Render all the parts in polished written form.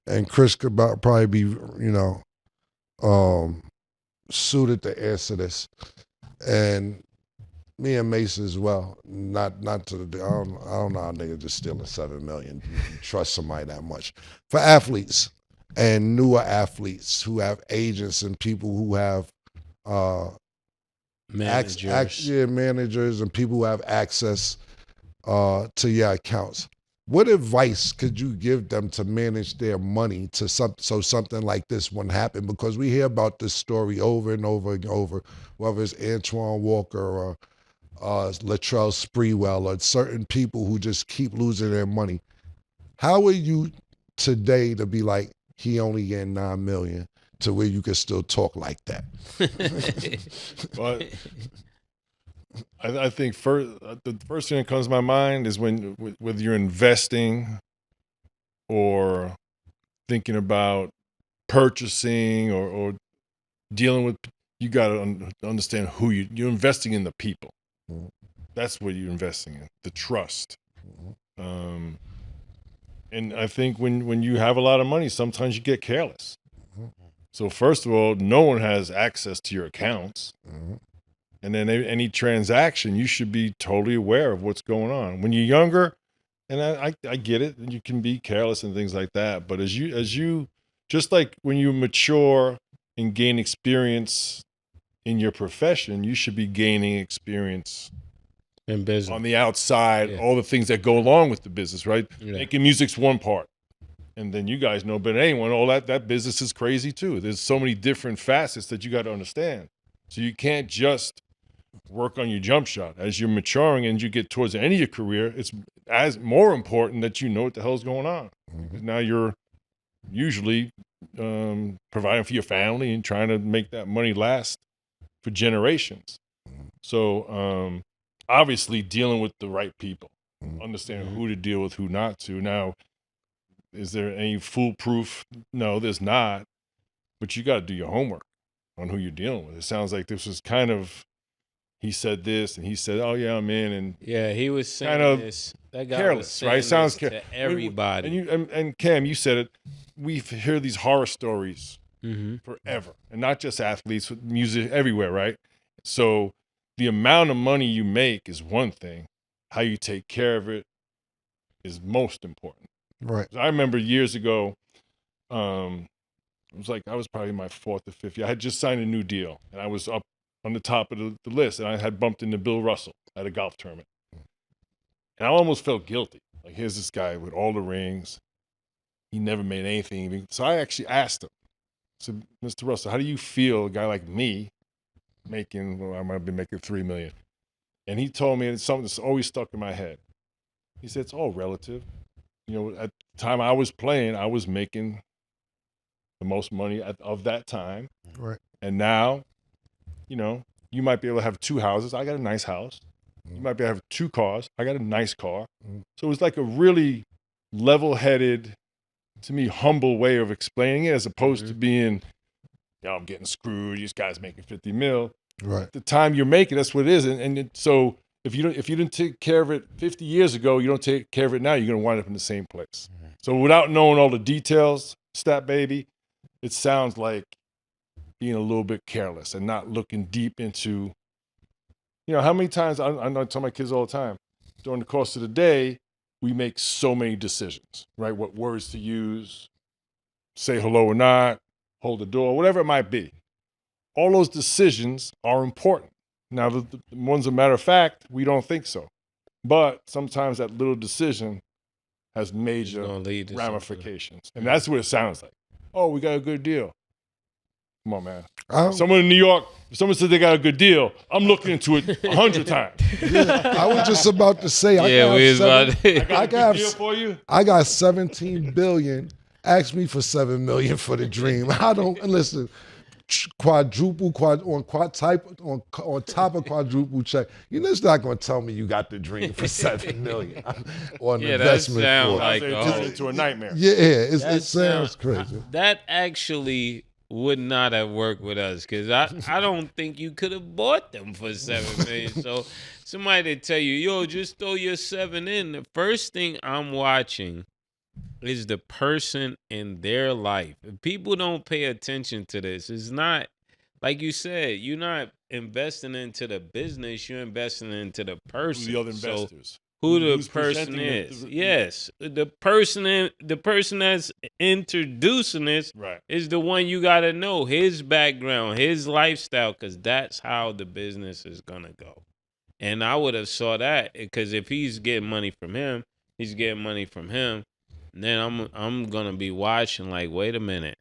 And Chris could probably be, suited to answer this. And me and Mase as well. Not to the, I don't know how niggas just stealing $7 million. You trust somebody that much. For athletes and newer athletes who have agents and people who have managers. Managers and people who have access to your accounts. What advice could you give them to manage their money so something like this wouldn't happen? Because we hear about this story over and over and over, whether it's Antoine Walker or Latrell Sprewell or certain people who just keep losing their money. How are you today to be like, he only getting $9 million, to where you can still talk like that? But I think the first thing that comes to my mind is whether you're investing or thinking about purchasing or dealing with, you got to understand who you're investing in, the people. Mm-hmm. That's what you're investing in, the trust. Mm-hmm. And I think when you have a lot of money, sometimes you get careless. Mm-hmm. So first of all, no one has access to your accounts. Mm-hmm. And then any transaction, you should be totally aware of what's going on. When you're younger, and I get it, and you can be careless and things like that. But as you just like when you mature and gain experience in your profession, you should be gaining experience in business on the outside, all the things that go along with the business, right? Yeah. Making music's one part. And then you guys know better than anyone, all that business is crazy too. There's so many different facets that you got to understand. So you can't just work on your jump shot. As you're maturing and you get towards the end of your career, it's as more important that you know what the hell's going on. Mm-hmm. Now you're usually providing for your family and trying to make that money last for generations. So obviously dealing with the right people, understanding who to deal with, who not to. Now, is there any foolproof? No, there's not. But you got to do your homework on who you're dealing with. It sounds like this was kind of, he said this and he said, oh yeah, I'm in. And yeah, he was saying kind of this. That guy careless, was saying right? It sounds to everybody. And Cam, you said it. We hear these horror stories forever, and not just athletes, with music everywhere, right? So the amount of money you make is one thing. How you take care of it is most important. Right. I remember years ago, it was like I was probably in my fourth or fifth year. I had just signed a new deal, and I was up on the top of the list, and I had bumped into Bill Russell at a golf tournament. And I almost felt guilty. Like, here's this guy with all the rings. He never made anything. So I actually asked him, I said, Mr. Russell, how do you feel a guy like me making, well, I might have been making $3 million. And he told me, it's something that's always stuck in my head. He said, it's all relative. You know, at the time I was playing, I was making the most money of that time. Right. And now, you know, you might be able to have 2 houses. I got a nice house. You might be able to have 2 cars. I got a nice car. So it was like a really level-headed, to me, humble way of explaining it, as opposed to being, you know, I'm getting screwed. This guy's making 50 mil. Right. At the time you're making, that's what it is. So if you didn't take care of it 50 years ago, you don't take care of it now, you're going to wind up in the same place. So without knowing all the details, Stat Baby, it sounds like being a little bit careless and not looking deep into, you know, how many times, I tell my kids all the time, during the course of the day, we make so many decisions, right? What words to use, say hello or not, hold the door, whatever it might be. All those decisions are important. Now, the ones, a matter of fact, we don't think so. But sometimes that little decision has major ramifications. And that's what it sounds like. Oh, we got a good deal. Come on, man. Someone in New York, if someone says they got a good deal, I'm looking into it 100 times. Yeah, I was just about to say, I got a deal for you. I got 17 billion. Ask me for 7 million for the dream. I don't listen. Quadruple, on top of quadruple check. You're just not going to tell me you got the dream for 7 million or an investment. That sounds for like into a nightmare. Yeah, it sounds crazy. That actually would not have worked with us because I don't think you could have bought them for $7 million. So somebody to tell you, yo, just throw your 7 in. The first thing I'm watching is the person in their life. If people don't pay attention to this, it's not, like you said, you're not investing into the business, you're investing into the person. The other investors. So who the person is. Yes. The person that's introducing this is the one you got to know, his background, his lifestyle, because that's how the business is going to go. And I would have saw that because if he's getting money from him, he's getting money from him. Then I'm going to be watching like, wait a minute.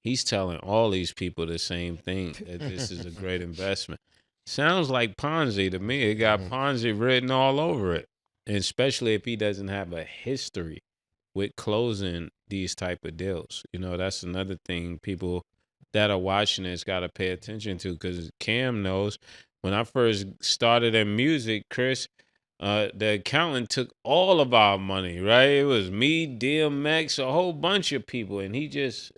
He's telling all these people the same thing, that this is a great investment. Sounds like Ponzi to me. It got Ponzi written all over it. And especially if he doesn't have a history with closing these type of deals. You know, that's another thing people that are watching this got to pay attention to, because Cam knows when I first started in music, Chris, the accountant took all of our money, right? It was me, DMX, a whole bunch of people, and he just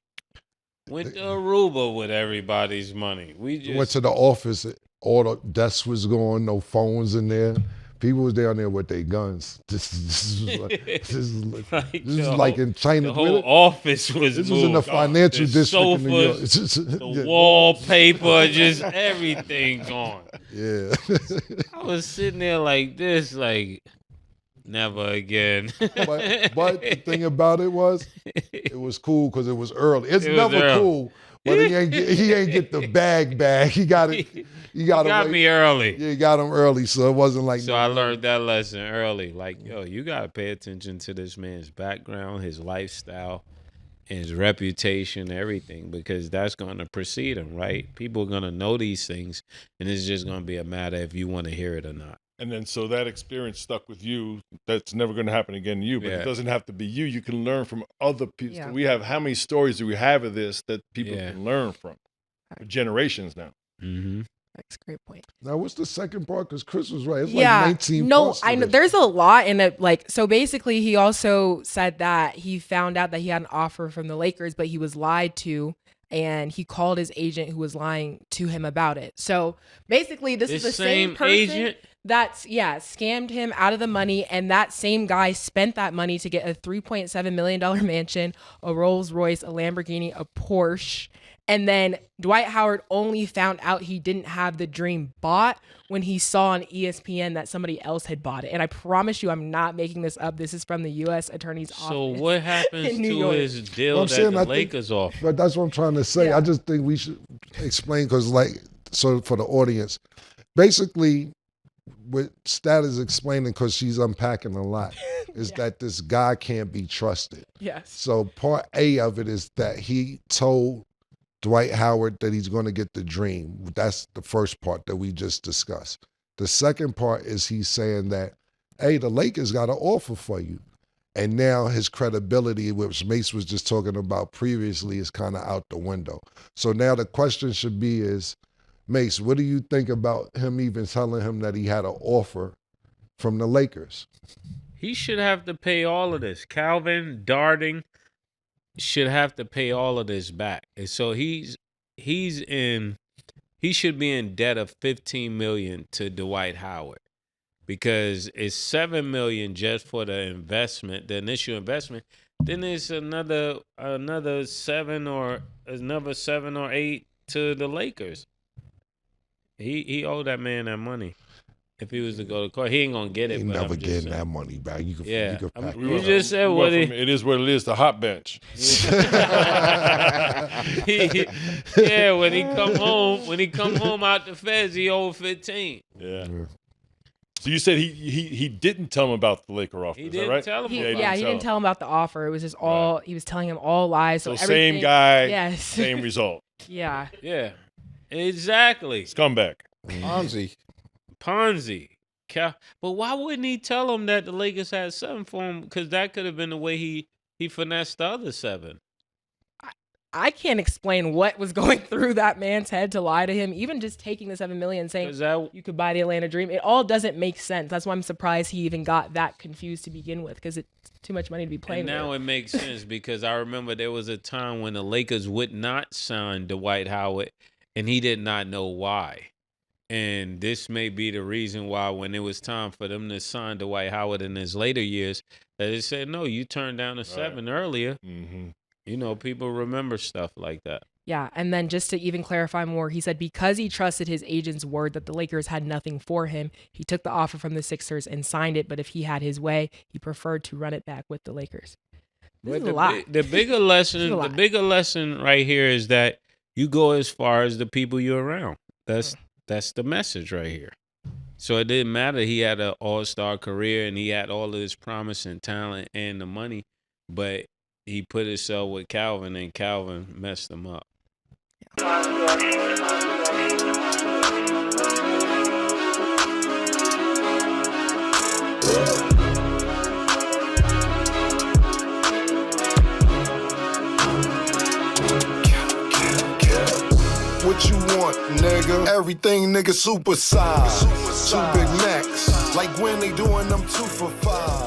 went to Aruba with everybody's money. We just went to the office, all the desks was gone, no phones in there. People was down there with their guns. This is like in China. The whole office was This moved. was in the financial district sofas, in New York. the wallpaper, just everything gone. Yeah. I was sitting there like this, like, never again. but the thing about it was cool because it was early. It was never early. Cool, but he ain't get the bag. He got it. He got me early. Yeah, he got him early, so it wasn't like. So I learned that lesson early. Like, yo, you gotta pay attention to this man's background, his lifestyle, his reputation, everything, because that's going to precede him, right? People are going to know these things, and it's just going to be a matter if you want to hear it or not. And then so that experience stuck with you. That's never going to happen again to you, but it doesn't have to be you. You can learn from other people. Yeah. We have, how many stories do we have of this that people can learn from? For generations now. Mm-hmm. That's a great point. Now, what's the second part? Because Chris was right. It's like 19 no, parts I know. There's a lot in it. Like, so basically, he also said that he found out that he had an offer from the Lakers, but he was lied to, and he called his agent who was lying to him about it. So basically, this is the same person agent that's scammed him out of the money, and that same guy spent that money to get a $3.7 million mansion, a Rolls Royce, a Lamborghini, a Porsche. And then Dwight Howard only found out he didn't have the dream bought when he saw on ESPN that somebody else had bought it. And I promise you, I'm not making this up. This is from the U.S. Attorney's Office. So what happens to his deal that the Lakers offer? But that's what I'm trying to say. Yeah. I just think we should explain, because so for the audience, basically what Stat is explaining, because she's unpacking a lot, is that this guy can't be trusted. Yes. So part A of it is that he told Dwight Howard that he's going to get the dream. That's the first part that we just discussed. The second part is he's saying that, hey, the Lakers got an offer for you. And now his credibility, which Mase was just talking about previously, is kind of out the window. So now the question should be is, Mase, what do you think about him even telling him that he had an offer from the Lakers? He should have to pay all of this. Calvin Darting should have to pay all of this back. And so he should be in debt of $15 million to Dwight Howard, because it's $7 million just for the investment, the initial investment. Then it's another 7 or 8 to the Lakers. He owed that man that money. If he was to go to court, he ain't gonna get it. He never getting that money back. You Yeah, could pack you just said what it is. What it is. The hot bench. Yeah, when he come home out the feds, he owed 15. Yeah. So you said he didn't tell him about the Laker offer. He is didn't that right? tell him. He didn't tell him about the offer. It was just all he was telling him all lies. So same guy. Yes. Same result. Yeah. Yeah. Exactly. Scumbag. Ponzi. But why wouldn't he tell him that the Lakers had 7 for him? Because that could have been the way he finessed the other 7. I can't explain what was going through that man's head to lie to him. Even just taking the $7 million, saying you could buy the Atlanta Dream, it all doesn't make sense. That's why I'm surprised he even got that confused to begin with, because it's too much money to be playing and now with. it makes sense, because I remember there was a time when the Lakers would not sign Dwight Howard, and he did not know why. And this may be the reason why, when it was time for them to sign Dwight Howard in his later years, that they said, no, you turned down the 7 earlier. Mm-hmm. You know, people remember stuff like that. Yeah, and then just to even clarify more, he said because he trusted his agent's word that the Lakers had nothing for him, he took the offer from the Sixers and signed it, but if he had his way, he preferred to run it back with the Lakers. This is a lot. The bigger lesson right here is that you go as far as the people you're around. That's the message right here. So it didn't matter. He had an all-star career and he had all of this promise and talent and the money, but he put himself with Calvin, and Calvin messed him up. What you want, nigga? Everything, nigga, super size. 2 Big Macs, like when they doing them 2 for $5.